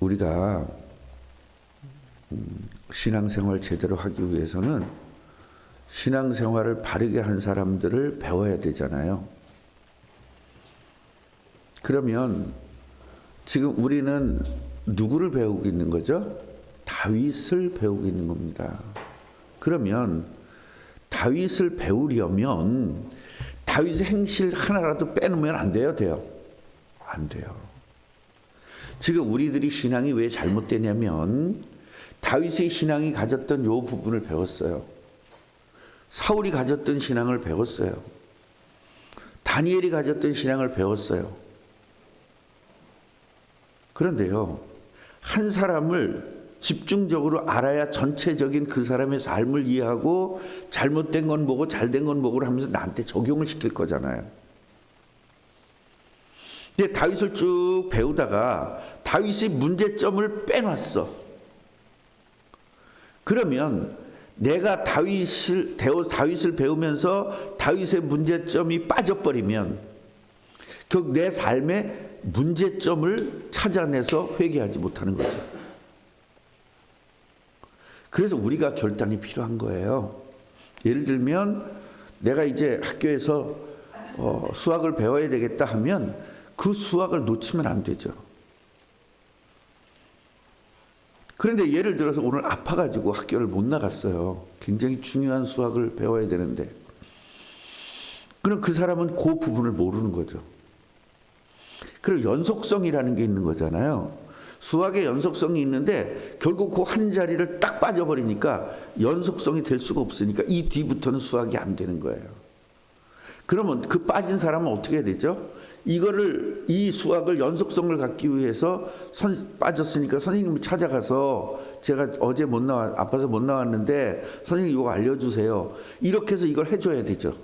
우리가 신앙생활 제대로 하기 위해서는 신앙생활을 바르게 한 사람들을 배워야 되잖아요. 그러면 지금 우리는 누구를 배우고 있는 거죠? 다윗을 배우고 있는 겁니다. 그러면 다윗을 배우려면 다윗의 행실 하나라도 빼놓으면 안 돼요? 돼요? 안 돼요. 지금 우리들이 신앙이 왜 잘못되냐면 다윗의 신앙이 가졌던 요 부분을 배웠어요. 사울이 가졌던 신앙을 배웠어요. 다니엘이 가졌던 신앙을 배웠어요. 그런데요, 한 사람을 집중적으로 알아야 전체적인 그 사람의 삶을 이해하고 잘못된 건 뭐고 잘된 건 뭐고 하면서 나한테 적용을 시킬 거잖아요. 근데 다윗을 쭉 배우다가 다윗의 문제점을 빼놨어. 그러면 내가 다윗을 배우면서 다윗의 문제점이 빠져버리면 결국 내 삶의 문제점을 찾아내서 회개하지 못하는 거죠. 그래서 우리가 결단이 필요한 거예요. 예를 들면 내가 이제 학교에서 수학을 배워야 되겠다 하면 그 수학을 놓치면 안 되죠. 그런데 예를 들어서 오늘 아파가지고 학교를 못 나갔어요. 굉장히 중요한 수학을 배워야 되는데. 그럼 그 사람은 그 부분을 모르는 거죠. 그리고 연속성이라는 게 있는 거잖아요. 수학의 연속성이 있는데 결국 그 한 자리를 딱 빠져버리니까 연속성이 될 수가 없으니까 이 뒤부터는 수학이 안 되는 거예요. 그러면 그 빠진 사람은 어떻게 해야 되죠? 이 수학을 연속성을 갖기 위해서 빠졌으니까 선생님을 찾아가서 제가 어제 아파서 못 나왔는데 선생님 이거 알려주세요. 이렇게 해서 이걸 해줘야 되죠.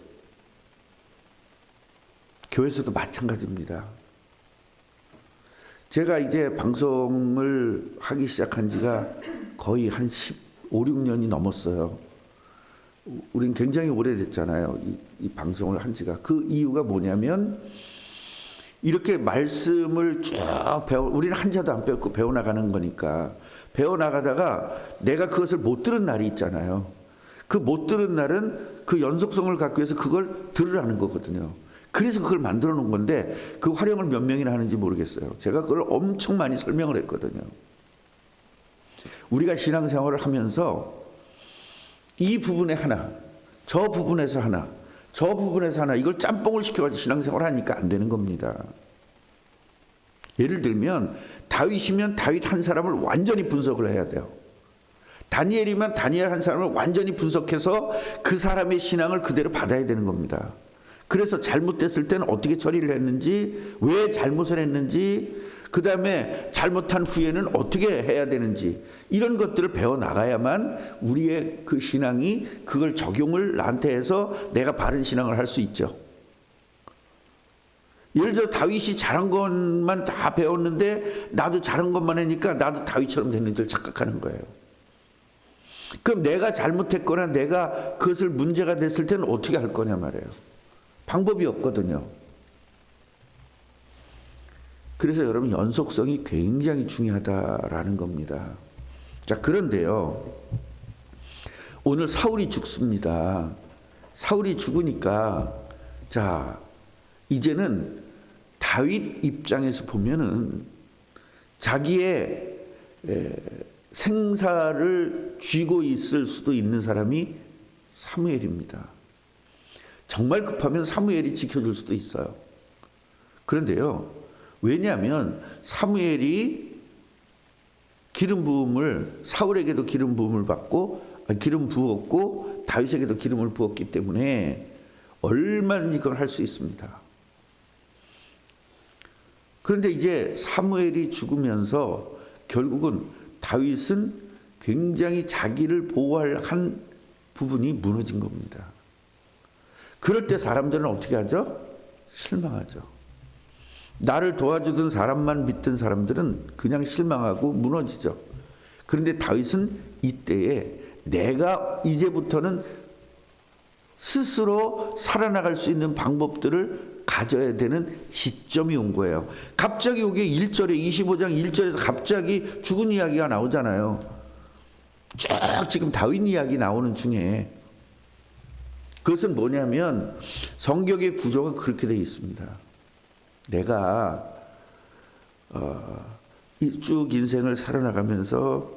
교회에서도 마찬가지입니다. 제가 이제 방송을 하기 시작한 지가 거의 한 15, 16년이 넘었어요. 우린 굉장히 오래됐잖아요. 이 방송을 한 지가. 그 이유가 뭐냐면 이렇게 말씀을 쭉 우리는 한 자도 안 배웠고 배워나가는 거니까 배워나가다가 내가 그것을 못 들은 날이 있잖아요. 그 못 들은 날은 그 연속성을 갖기 위해서 그걸 들으라는 거거든요. 그래서 그걸 만들어 놓은 건데 그 활용을 몇 명이나 하는지 모르겠어요. 제가 그걸 엄청 많이 설명을 했거든요. 우리가 신앙생활을 하면서 이 부분에 하나, 저 부분에서 하나, 저 부분에서 하나 이걸 짬뽕을 시켜가지고 신앙생활을 하니까 안 되는 겁니다. 예를 들면 다윗이면 다윗 한 사람을 완전히 분석을 해야 돼요. 다니엘이면 다니엘 한 사람을 완전히 분석해서 그 사람의 신앙을 그대로 받아야 되는 겁니다. 그래서 잘못됐을 때는 어떻게 처리를 했는지, 왜 잘못을 했는지, 그 다음에 잘못한 후에는 어떻게 해야 되는지 이런 것들을 배워나가야만 우리의 그 신앙이 그걸 적용을 나한테 해서 내가 바른 신앙을 할 수 있죠. 예를 들어 다윗이 잘한 것만 다 배웠는데 나도 잘한 것만 하니까 나도 다윗처럼 됐는 줄 착각하는 거예요. 그럼 내가 잘못했거나 내가 그것을 문제가 됐을 때는 어떻게 할 거냐 말이에요. 방법이 없거든요. 그래서 여러분 연속성이 굉장히 중요하다라는 겁니다. 자, 그런데요. 오늘 사울이 죽습니다. 사울이 죽으니까 자, 이제는 다윗 입장에서 보면은 자기의 생사를 쥐고 있을 수도 있는 사람이 사무엘입니다. 정말 급하면 사무엘이 지켜줄 수도 있어요. 그런데요, 왜냐하면 사무엘이 기름 부음을 사울에게도 기름 부음을 받고 기름 부었고 다윗에게도 기름을 부었기 때문에 얼마든지 그걸 할 수 있습니다. 그런데 이제 사무엘이 죽으면서 결국은 다윗은 굉장히 자기를 보호할 한 부분이 무너진 겁니다. 그럴 때 사람들은 어떻게 하죠? 실망하죠. 나를 도와주던 사람만 믿던 사람들은 그냥 실망하고 무너지죠. 그런데 다윗은 이때에 내가 이제부터는 스스로 살아나갈 수 있는 방법들을 가져야 되는 시점이 온 거예요. 갑자기 여기 1절에 25장 1절에서 갑자기 죽은 이야기가 나오잖아요. 쭉 지금 다윗 이야기 나오는 중에 그것은 뭐냐면 성경의 구조가 그렇게 되어 있습니다. 내가 쭉 인생을 살아나가면서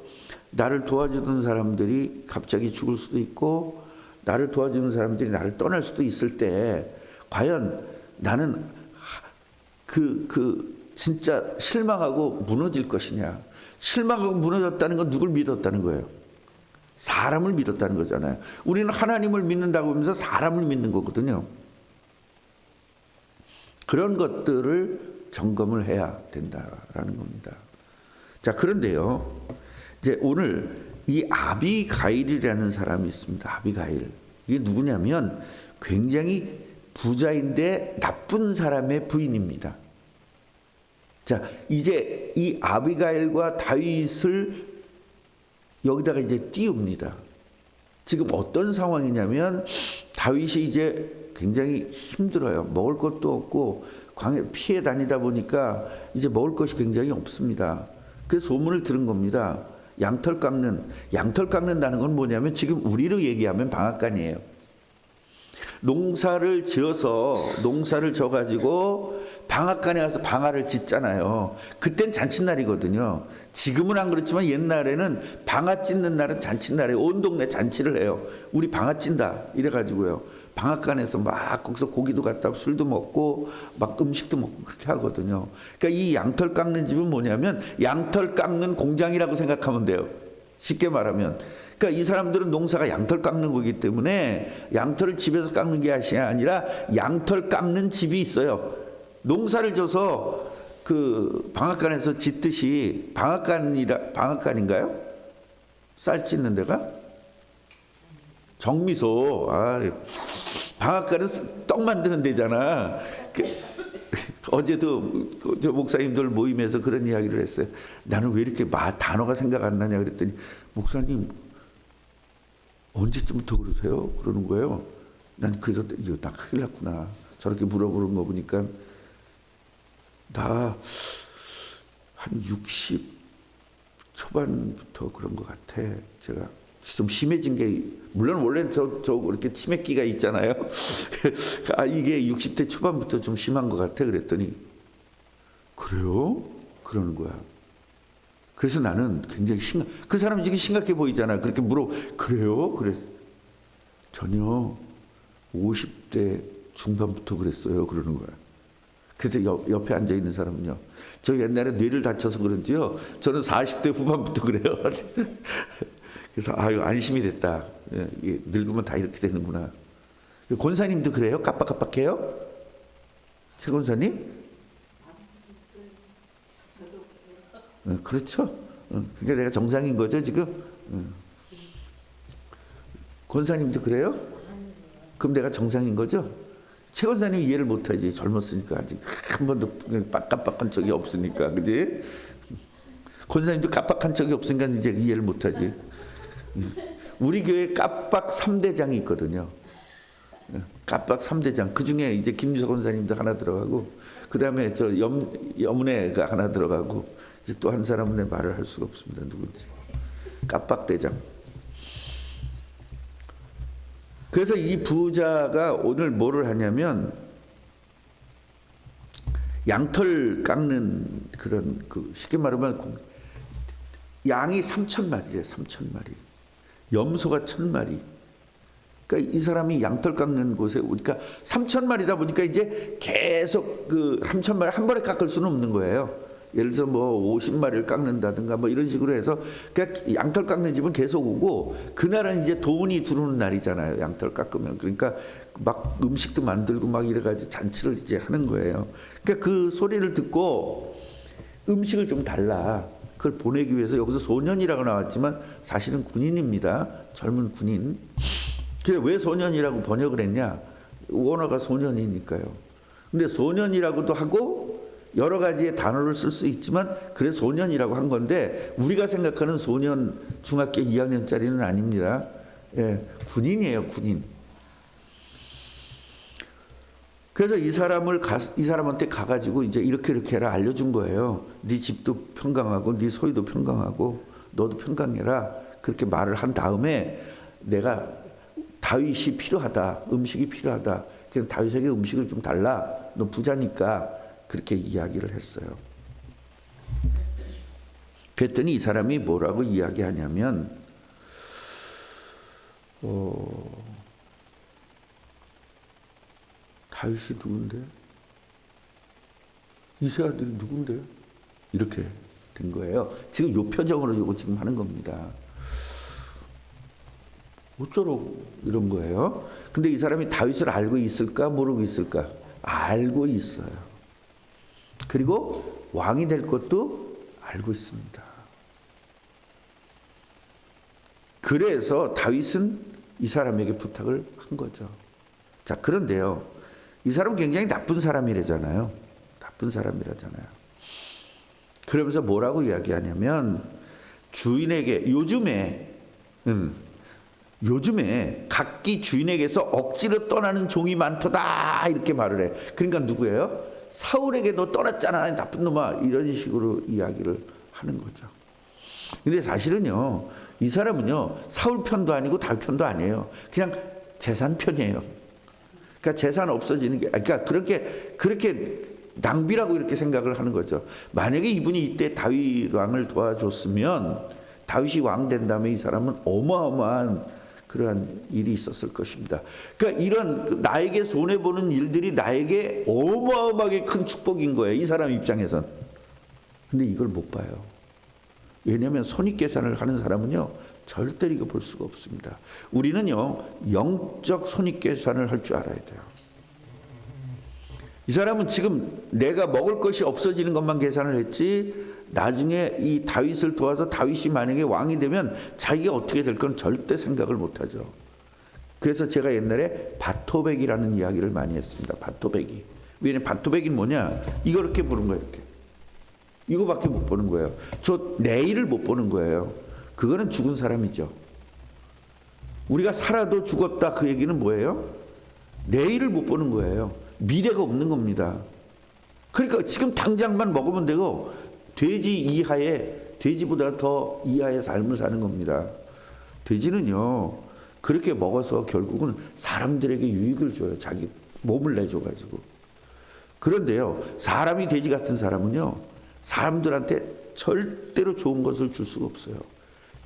나를 도와주던 사람들이 갑자기 죽을 수도 있고 나를 도와주는 사람들이 나를 떠날 수도 있을 때 과연 나는 진짜 실망하고 무너질 것이냐. 실망하고 무너졌다는 건 누굴 믿었다는 거예요? 사람을 믿었다는 거잖아요. 우리는 하나님을 믿는다고 하면서 사람을 믿는 거거든요. 그런 것들을 점검을 해야 된다라는 겁니다. 자, 그런데요. 이제 오늘 이 아비가일이라는 사람이 있습니다. 아비가일. 이게 누구냐면 굉장히 부자인데 나쁜 사람의 부인입니다. 자, 이제 이 아비가일과 다윗을 여기다가 이제 띄웁니다. 지금 어떤 상황이냐면 다윗이 이제 굉장히 힘들어요. 먹을 것도 없고 광야 피해 다니다 보니까 이제 먹을 것이 굉장히 없습니다. 그래서 소문을 들은 겁니다. 양털 깎는다는 건 뭐냐면 지금 우리로 얘기하면 방앗간이에요. 농사를 져가지고 방앗간에 가서 방아를 짓잖아요. 그땐 잔칫날이거든요. 지금은 안 그렇지만 옛날에는 방아 찢는 날은 잔칫날이에요. 온 동네 잔치를 해요. 우리 방아 찐다 이래가지고요. 방앗간에서 막 거기서 고기도 갖다 술도 먹고 막 음식도 먹고 그렇게 하거든요. 그러니까 이 양털 깎는 집은 뭐냐면 양털 깎는 공장이라고 생각하면 돼요. 쉽게 말하면. 그러니까 이 사람들은 농사가 양털 깎는 거기 때문에 양털을 집에서 깎는 게 아니라 양털 깎는 집이 있어요. 농사를 져서 그 방앗간에서 짓듯이 방앗간인가요? 쌀 찢는 데가? 정미소. 방앗간은 떡 만드는 데잖아. 어제도 저 목사님들 모임에서 그런 이야기를 했어요. 나는 왜 이렇게 단어가 생각 안 나냐 그랬더니 목사님 언제쯤부터 그러세요? 그러는 거예요. 난 그래서 이거 나 큰일 났구나. 저렇게 물어보는 거 보니까 나 한 60 초반부터 그런 것 같아. 제가 좀 심해진 게 물론 원래 저 이렇게 치매기가 있잖아요. 이게 60대 초반부터 좀 심한 것 같아. 그랬더니 그래요? 그러는 거야. 그래서 나는 굉장히 그 사람이 지금 심각해 보이잖아. 그렇게 그래요? 그래. 전혀 50대 중반부터 그랬어요. 그러는 거야. 그래서 옆에 앉아 있는 사람은요. 저 옛날에 뇌를 다쳐서 그런지요. 저는 40대 후반부터 그래요. 그래서 안심이 됐다. 늙으면 다 이렇게 되는구나. 권사님도 그래요? 깜빡깜빡해요? 최 권사님? 그렇죠. 그게 내가 정상인 거죠 지금? 권사님도 그래요? 그럼 내가 정상인 거죠? 최 권사님 이해를 못하지. 젊었으니까 아직 한 번도 깜빡한 적이 없으니까, 그지? 권사님도 깜빡한 적이 없으니까 이제 이해를 못하지. 우리 교회 깜빡 3대장이 있거든요. 깜빡 3대장. 그 중에 이제 김유석 권사님도 하나 들어가고, 그 다음에 저 여문회가 하나 들어가고, 이제 또 한 사람은 내 말을 할 수가 없습니다. 누군지. 깜빡 대장. 그래서 이 부자가 오늘 뭐를 하냐면 양털 깎는 그런 쉽게 말하면 양이 3,000마리래. 3,000마리. 염소가 1,000마리. 그러니까 이 사람이 양털 깎는 곳에 그러니까 3,000마리다 보니까 이제 계속 3,000마리 한 번에 깎을 수는 없는 거예요. 예를 들어서 50마리를 깎는다든가 이런 식으로 해서 그러니까 양털 깎는 집은 계속 오고 그날은 이제 돈이 들어오는 날이잖아요. 양털 깎으면. 그러니까 막 음식도 만들고 막 이래가지고 잔치를 이제 하는 거예요. 그러니까 그 소리를 듣고 음식을 좀 달라. 그걸 보내기 위해서 여기서 소년이라고 나왔지만 사실은 군인입니다. 젊은 군인. 그래 왜 소년이라고 번역을 했냐? 원어가 소년이니까요. 근데 소년이라고도 하고 여러 가지의 단어를 쓸 수 있지만 그래 소년이라고 한 건데 우리가 생각하는 소년 중학교 2학년짜리는 아닙니다. 예, 군인이에요. 군인. 그래서 이 사람한테 가가지고 이제 이렇게 해라 알려준 거예요. 네 집도 평강하고 네 소유도 평강하고 너도 평강해라. 그렇게 말을 한 다음에 내가 다윗이 필요하다. 음식이 필요하다. 그냥 다윗에게 음식을 좀 달라. 너 부자니까 그렇게 이야기를 했어요. 그랬더니 이 사람이 뭐라고 이야기하냐면 다윗이 누군데? 이세 아들이 누군데? 이렇게 된 거예요. 지금 요 표정으로 이거 지금 하는 겁니다. 어쩌라고 이런 거예요. 근데 이 사람이 다윗을 알고 있을까 모르고 있을까? 알고 있어요. 그리고 왕이 될 것도 알고 있습니다. 그래서 다윗은 이 사람에게 부탁을 한 거죠. 자, 그런데요. 이 사람은 굉장히 나쁜 사람이라잖아요. 나쁜 사람이라잖아요. 그러면서 뭐라고 이야기하냐면 주인에게 요즘에 각기 주인에게서 억지로 떠나는 종이 많도다 이렇게 말을 해. 그러니까 누구예요? 사울에게 너 떠났잖아 나쁜 놈아 이런 식으로 이야기를 하는 거죠. 근데 사실은요 이 사람은요 사울 편도 아니고 다윗 편도 아니에요. 그냥 재산 편이에요. 그러니까 재산 없어지는 게 그러니까 그렇게 낭비라고 이렇게 생각을 하는 거죠. 만약에 이분이 이때 다윗 왕을 도와줬으면 다윗이 왕 된 다음에 이 사람은 어마어마한 그러한 일이 있었을 것입니다. 그러니까 이런 나에게 손해보는 일들이 나에게 어마어마하게 큰 축복인 거예요. 이 사람 입장에선. 근데 이걸 못 봐요. 왜냐하면 손익계산을 하는 사람은요 절대로 이거 볼 수가 없습니다. 우리는요 영적 손익계산을 할 줄 알아야 돼요. 이 사람은 지금 내가 먹을 것이 없어지는 것만 계산을 했지 나중에 이 다윗을 도와서 다윗이 만약에 왕이 되면 자기가 어떻게 될 건 절대 생각을 못하죠. 그래서 제가 옛날에 바토백이라는 이야기를 많이 했습니다. 바토백이. 왜냐면 바토백이 뭐냐 이거 이렇게 보는 거예요. 이렇게. 이거밖에 못 보는 거예요. 저 내일을 못 보는 거예요. 그거는 죽은 사람이죠. 우리가 살아도 죽었다 그 얘기는 뭐예요? 내일을 못 보는 거예요. 미래가 없는 겁니다. 그러니까 지금 당장만 먹으면 되고 돼지보다 더 이하의 삶을 사는 겁니다. 돼지는요 그렇게 먹어서 결국은 사람들에게 유익을 줘요. 자기 몸을 내줘가지고. 그런데요 사람이 돼지 같은 사람은요 사람들한테 절대로 좋은 것을 줄 수가 없어요.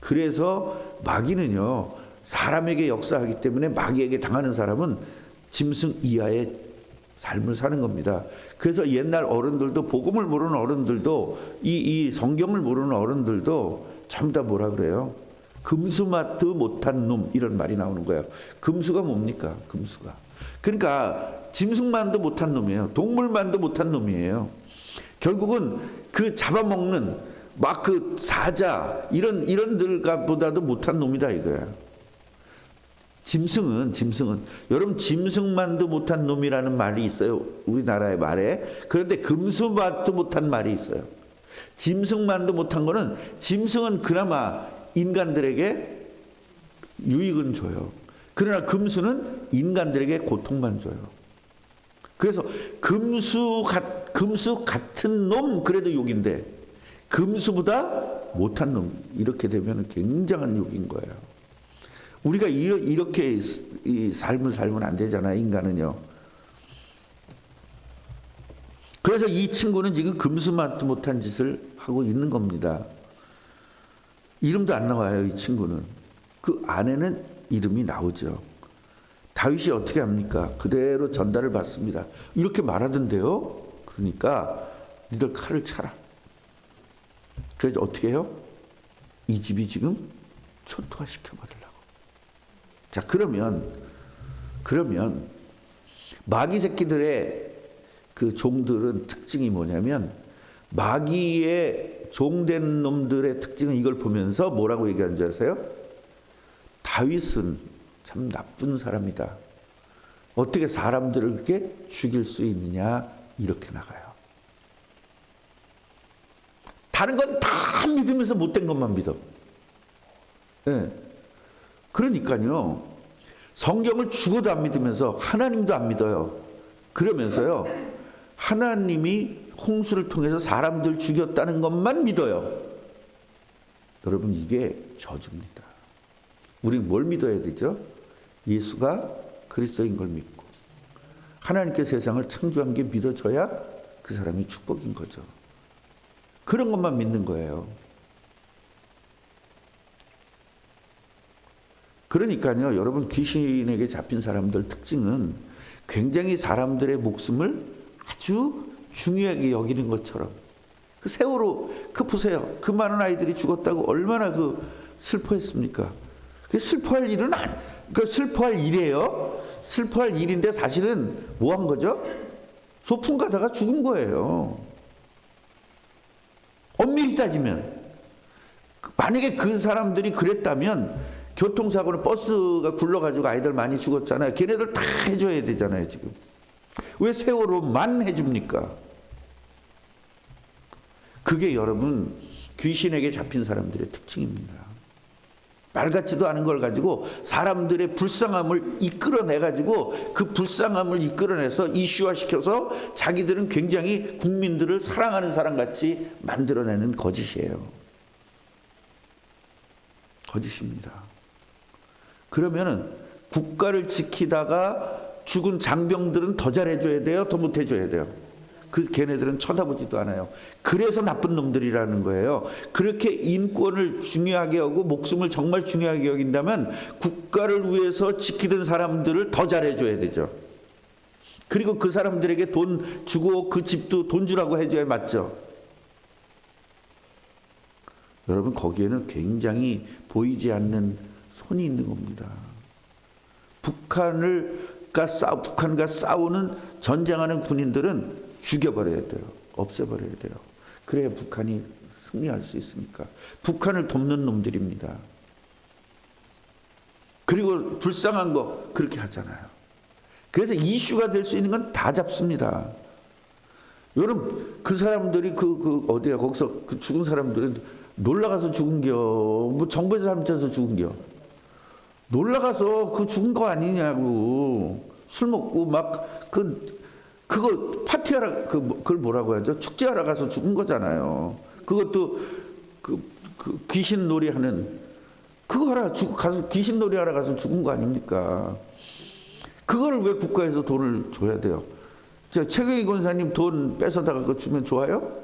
그래서 마귀는요 사람에게 역사하기 때문에 마귀에게 당하는 사람은 짐승 이하의 삶을 사는 겁니다. 그래서 옛날 어른들도 복음을 모르는 어른들도 이 성경을 모르는 어른들도 전부 다 뭐라 그래요? 금수마트 못한 놈 이런 말이 나오는 거예요. 금수가 뭡니까? 금수가. 그러니까 짐승만도 못한 놈이에요. 동물만도 못한 놈이에요. 결국은 그 잡아먹는 막 그 사자 이런들보다도 못한 놈이다 이거야. 짐승은 여러분 짐승만도 못한 놈이라는 말이 있어요. 우리나라의 말에. 그런데 금수만도 못한 말이 있어요. 짐승만도 못한 거는 짐승은 그나마 인간들에게 유익은 줘요. 그러나 금수는 인간들에게 고통만 줘요. 그래서 금수 같은 놈 그래도 욕인데 금수보다 못한 놈 이렇게 되면 굉장한 욕인 거예요. 우리가 이렇게 이 삶을 살면 안 되잖아요. 인간은요. 그래서 이 친구는 지금 금수만도 못한 짓을 하고 있는 겁니다. 이름도 안 나와요. 이 친구는. 그 안에는 이름이 나오죠. 다윗이 어떻게 합니까? 그대로 전달을 받습니다. 이렇게 말하던데요. 그러니까 니들 칼을 차라. 그래서 어떻게 해요? 이 집이 지금 초토화 시켜버리려고. 자, 그러면 마귀 새끼들의 그 종들은 특징이 뭐냐면 마귀의 종된 놈들의 특징은 이걸 보면서 뭐라고 얘기하는 줄 아세요? 다윗은 참 나쁜 사람이다. 어떻게 사람들을 그렇게 죽일 수 있느냐 이렇게 나가요. 다른 건 다 믿으면서 못된 것만 믿어. 네. 그러니까요. 성경을 죽어도 안 믿으면서 하나님도 안 믿어요. 그러면서요, 하나님이 홍수를 통해서 사람들 죽였다는 것만 믿어요. 여러분, 이게 저주입니다. 우리는 뭘 믿어야 되죠? 예수가 그리스도인 걸 믿고 하나님께 세상을 창조한 게 믿어져야 그 사람이 축복인 거죠. 그런 것만 믿는 거예요. 그러니까요, 여러분, 귀신에게 잡힌 사람들 특징은 굉장히 사람들의 목숨을 아주 중요하게 여기는 것처럼, 그 세월호 그 보세요. 그 많은 아이들이 죽었다고 얼마나 그 슬퍼했습니까? 그 슬퍼할 일은 그 슬퍼할 일이에요. 슬퍼할 일인데 사실은 뭐 한 거죠? 소풍 가다가 죽은 거예요. 엄밀히 따지면 만약에 그 사람들이 그랬다면 교통사고는 버스가 굴러가지고 아이들 많이 죽었잖아요. 걔네들 다 해줘야 되잖아요. 지금 왜 세월호만 해줍니까? 그게 여러분 귀신에게 잡힌 사람들의 특징입니다. 말 같지도 않은 걸 가지고 사람들의 불쌍함을 이끌어내가지고 그 불쌍함을 이끌어내서 이슈화시켜서 자기들은 굉장히 국민들을 사랑하는 사람같이 만들어내는 거짓이에요. 거짓입니다. 그러면은 국가를 지키다가 죽은 장병들은 더 잘해줘야 돼요? 더 못해줘야 돼요? 걔네들은 쳐다보지도 않아요. 그래서 나쁜 놈들이라는 거예요. 그렇게 인권을 중요하게 여기고 목숨을 정말 중요하게 여긴다면 국가를 위해서 지키던 사람들을 더 잘해줘야 되죠. 그리고 그 사람들에게 돈 주고 그 집도 돈 주라고 해줘야 맞죠. 여러분, 거기에는 굉장히 보이지 않는 손이 있는 겁니다. 북한과 싸우는 전쟁하는 군인들은 죽여버려야 돼요. 없애버려야 돼요. 그래야 북한이 승리할 수 있으니까. 북한을 돕는 놈들입니다. 그리고 불쌍한 거 그렇게 하잖아요. 그래서 이슈가 될 수 있는 건 다 잡습니다. 여러분, 그 사람들이 어디야 거기서 그 죽은 사람들은 놀라가서 죽은겨? 뭐 정부에서 잘못해서 죽은겨? 놀라가서 그 죽은 거 아니냐고. 술 먹고 막 그거 파티하러 그걸 뭐라고 하죠? 축제하러 가서 죽은 거잖아요. 그것도 그 귀신 놀이하는 그거 가서 귀신 놀이하러 가서 죽은 거 아닙니까? 그걸 왜 국가에서 돈을 줘야 돼요? 최경희 권사님 돈 뺏어다가 그거 주면 좋아요?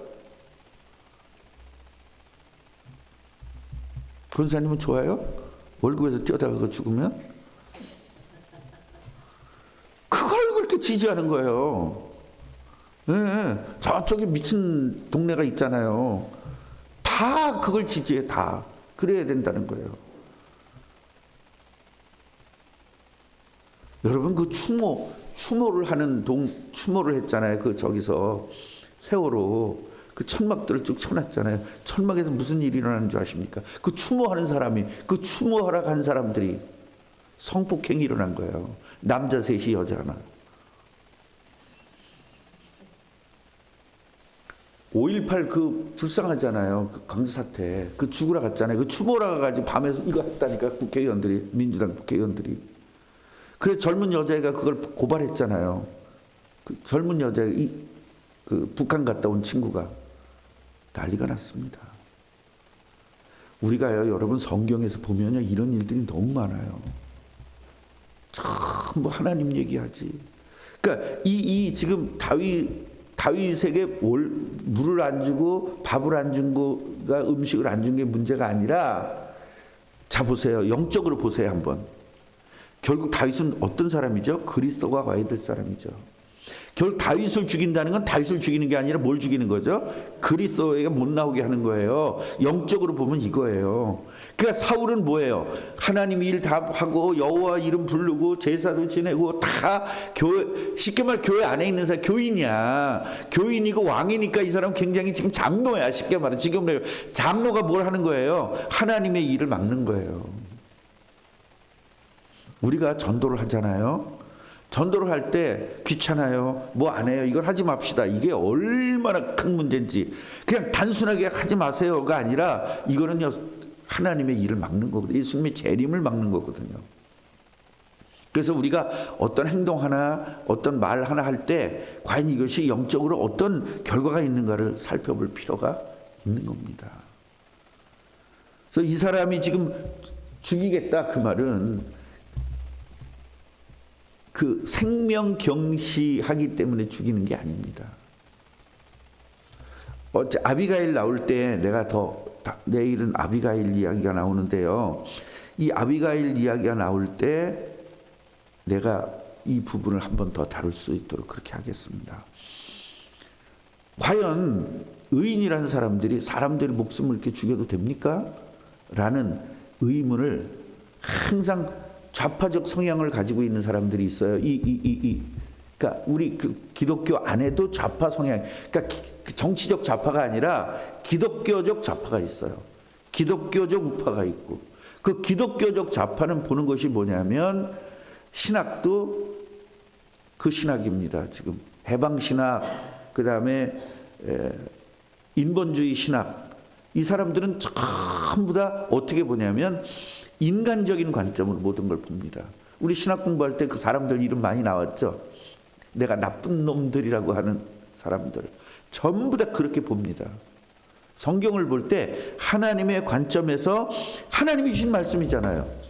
권사님은 좋아요? 월급에서 뛰어다가 그거 죽으면? 그걸 그렇게 지지하는 거예요. 네, 저쪽에 미친 동네가 있잖아요. 다 그걸 지지해. 다 그래야 된다는 거예요. 여러분, 그 추모를 하는 추모를 했잖아요. 그 저기서 세월호 그 천막들을 쭉 쳐놨잖아요. 천막에서 무슨 일이 일어나는 줄 아십니까? 그 추모하는 사람이, 그 추모하러 간 사람들이 성폭행이 일어난 거예요. 남자 셋이 여자 하나. 5.18 그 불쌍하잖아요. 그 강제 사태. 그 죽으러 갔잖아요. 그 추모라 가가지고 밤에 이거 했다니까 국회의원들이, 민주당 국회의원들이. 그래 젊은 여자애가 그걸 고발했잖아요. 그 젊은 여자애, 그 북한 갔다 온 친구가 난리가 났습니다. 우리가요, 여러분 성경에서 보면요, 이런 일들이 너무 많아요. 참 뭐 하나님 얘기하지. 그러니까 이 지금 다윗에게 물을 안 주고 밥을 안 준 거가 음식을 안 준 게 문제가 아니라, 자 보세요. 영적으로 보세요 한번. 결국 다윗은 어떤 사람이죠? 그리스도가 와야 될 사람이죠. 결국 다윗을 죽인다는 건 다윗을 죽이는 게 아니라 뭘 죽이는 거죠? 그리스도에게 못 나오게 하는 거예요. 영적으로 보면 이거예요. 그러니까 사울은 뭐예요? 하나님 일 다 하고 여호와 이름 부르고 제사도 지내고 다 교회, 쉽게 말 교회 안에 있는 사람 교인이야. 교인이고 왕이니까 이 사람 굉장히 지금 장로야. 쉽게 말해 지금 장로가 뭘 하는 거예요? 하나님의 일을 막는 거예요. 우리가 전도를 하잖아요. 전도를 할 때 귀찮아요. 뭐 안 해요. 이걸 하지 맙시다. 이게 얼마나 큰 문제인지. 그냥 단순하게 하지 마세요가 아니라 이거는요, 하나님의 일을 막는 거거든요. 예수님의 재림을 막는 거거든요. 그래서 우리가 어떤 행동 하나, 어떤 말 하나 할 때 과연 이것이 영적으로 어떤 결과가 있는가를 살펴볼 필요가 있는 겁니다. 그래서 이 사람이 지금 죽이겠다 그 말은 그 생명 경시하기 때문에 죽이는 게 아닙니다. 어째 아비가일 나올 때 내일은 아비가일 이야기가 나오는데요. 이 아비가일 이야기가 나올 때 내가 이 부분을 한 번 더 다룰 수 있도록 그렇게 하겠습니다. 과연 의인이라는 사람들이 사람들의 목숨을 이렇게 죽여도 됩니까? 라는 의문을 항상 좌파적 성향을 가지고 있는 사람들이 있어요. 그러니까 우리 그 기독교 안에도 좌파 성향, 그러니까 정치적 좌파가 아니라 기독교적 좌파가 있어요. 기독교적 우파가 있고, 그 기독교적 좌파는 보는 것이 뭐냐면 신학도 그 신학입니다. 지금 해방신학, 그 다음에 인본주의 신학, 이 사람들은 전부 다 어떻게 보냐면 인간적인 관점으로 모든 걸 봅니다. 우리 신학 공부할 때 그 사람들 이름 많이 나왔죠. 내가 나쁜 놈들이라고 하는 사람들 전부 다 그렇게 봅니다. 성경을 볼 때 하나님의 관점에서, 하나님이 주신 말씀이잖아요.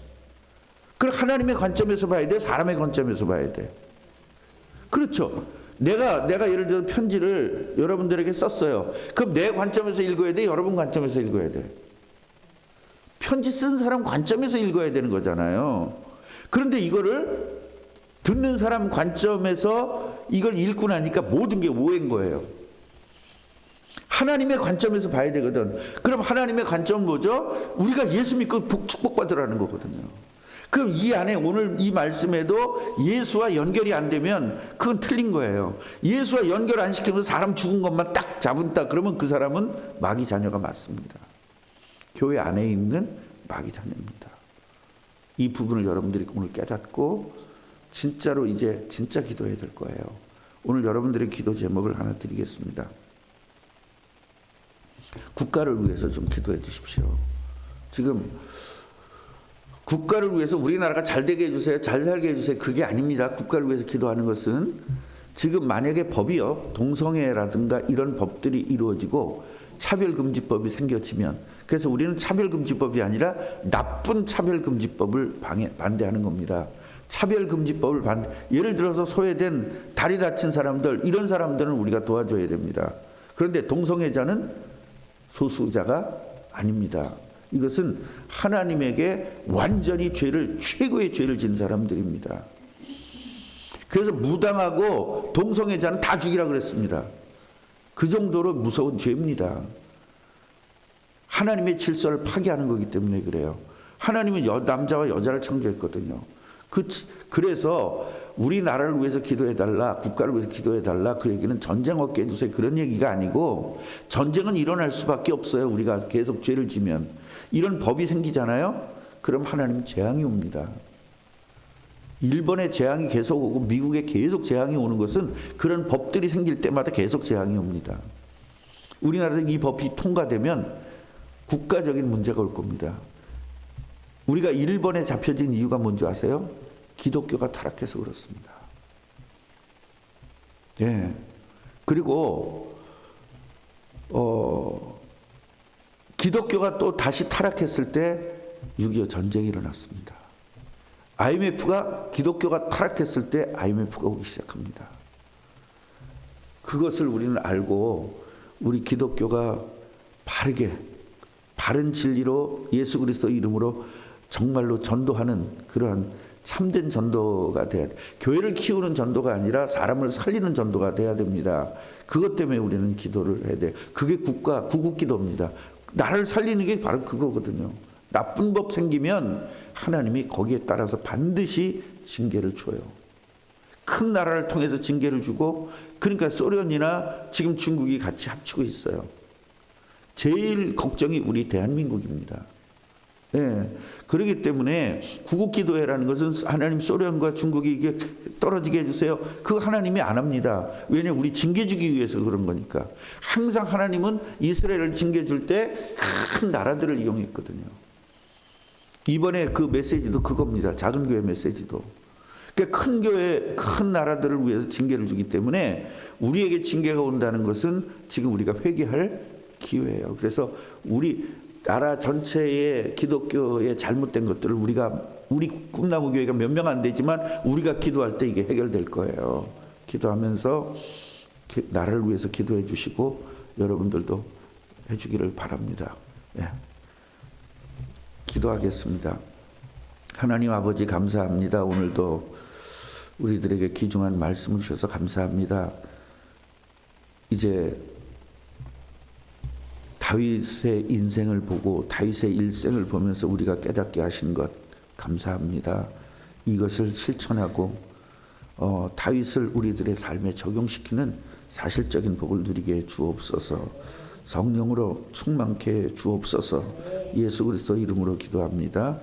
그걸 하나님의 관점에서 봐야 돼, 사람의 관점에서 봐야 돼. 그렇죠. 내가 예를 들어 편지를 여러분들에게 썼어요. 그럼 내 관점에서 읽어야 돼, 여러분 관점에서 읽어야 돼? 편지 쓴 사람 관점에서 읽어야 되는 거잖아요. 그런데 이거를 듣는 사람 관점에서 이걸 읽고 나니까 모든 게 오해인 거예요. 하나님의 관점에서 봐야 되거든. 그럼 하나님의 관점은 뭐죠? 우리가 예수 믿고 축복받으라는 거거든요. 그럼 이 안에 오늘 이 말씀에도 예수와 연결이 안 되면 그건 틀린 거예요. 예수와 연결 안 시키면서 사람 죽은 것만 딱 잡은다 그러면 그 사람은 마귀 자녀가 맞습니다. 교회 안에 있는 마귀 자녀입니다. 이 부분을 여러분들이 오늘 깨닫고 진짜로 이제 진짜 기도해야 될 거예요. 오늘 여러분들의 기도 제목을 하나 드리겠습니다. 국가를 위해서 좀 기도해 주십시오. 지금 국가를 위해서 우리나라가 잘 되게 해주세요, 잘 살게 해주세요, 그게 아닙니다. 국가를 위해서 기도하는 것은 지금 만약에 법이요, 동성애라든가 이런 법들이 이루어지고 차별금지법이 생겨지면, 그래서 우리는 차별금지법이 아니라 나쁜 차별금지법을 반대하는 겁니다. 차별금지법을 예를 들어서 소외된 다리 다친 사람들, 이런 사람들은 우리가 도와줘야 됩니다. 그런데 동성애자는 소수자가 아닙니다. 이것은 하나님에게 완전히 최고의 죄를 진 사람들입니다. 그래서 무당하고 동성애자는 다 죽이라 그랬습니다. 그 정도로 무서운 죄입니다. 하나님의 질서를 파괴하는 거기 때문에 그래요. 하나님은 남자와 여자를 창조했거든요. 그래서 우리나라를 위해서 기도해달라, 국가를 위해서 기도해달라, 그 얘기는 전쟁 없게 해주세요, 그런 얘기가 아니고, 전쟁은 일어날 수밖에 없어요. 우리가 계속 죄를 지면. 이런 법이 생기잖아요. 그럼 하나님 재앙이 옵니다. 일본에 재앙이 계속 오고 미국에 계속 재앙이 오는 것은 그런 법들이 생길 때마다 계속 재앙이 옵니다. 우리나라에 이 법이 통과되면 국가적인 문제가 올 겁니다. 우리가 일본에 잡혀진 이유가 뭔지 아세요? 기독교가 타락해서 그렇습니다. 예. 그리고 기독교가 또 다시 타락했을 때 6.25 전쟁이 일어났습니다. IMF가, 기독교가 타락했을 때 IMF가 오기 시작합니다. 그것을 우리는 알고 우리 기독교가 바른 진리로 예수 그리스도 이름으로 정말로 전도하는 그러한 참된 전도가 돼야 돼. 교회를 키우는 전도가 아니라 사람을 살리는 전도가 돼야 됩니다. 그것 때문에 우리는 기도를 해야 돼. 그게 구국 기도입니다. 나를 살리는 게 바로 그거거든요. 나쁜 법 생기면 하나님이 거기에 따라서 반드시 징계를 줘요. 큰 나라를 통해서 징계를 주고, 그러니까 소련이나 지금 중국이 같이 합치고 있어요. 제일 걱정이 우리 대한민국입니다. 네. 그렇기 때문에 구국기도회라는 것은 하나님 소련과 중국이 이게 떨어지게 해주세요, 그거 하나님이 안 합니다. 왜냐하면 우리 징계 주기 위해서 그런 거니까. 항상 하나님은 이스라엘을 징계 줄 때 큰 나라들을 이용했거든요. 이번에 그 메시지도 그겁니다. 작은 교회 메시지도. 그러니까 큰 교회, 큰 나라들을 위해서 징계를 주기 때문에 우리에게 징계가 온다는 것은 지금 우리가 회개할 기회예요. 그래서 우리 나라 전체의 기독교의 잘못된 것들을 우리 꿈나무 교회가 몇 명 안 되지만 우리가 기도할 때 이게 해결될 거예요. 기도하면서 나라를 위해서 기도해 주시고 여러분들도 해주기를 바랍니다. 예. 기도하겠습니다. 하나님 아버지 감사합니다. 오늘도 우리들에게 귀중한 말씀을 주셔서 감사합니다. 이제 다윗의 인생을 보고 다윗의 일생을 보면서 우리가 깨닫게 하신 것 감사합니다. 이것을 실천하고 다윗을 우리들의 삶에 적용시키는 사실적인 복을 누리게 해 주옵소서. 성령으로 충만케 해 주옵소서. 예수 그리스도 이름으로 기도합니다.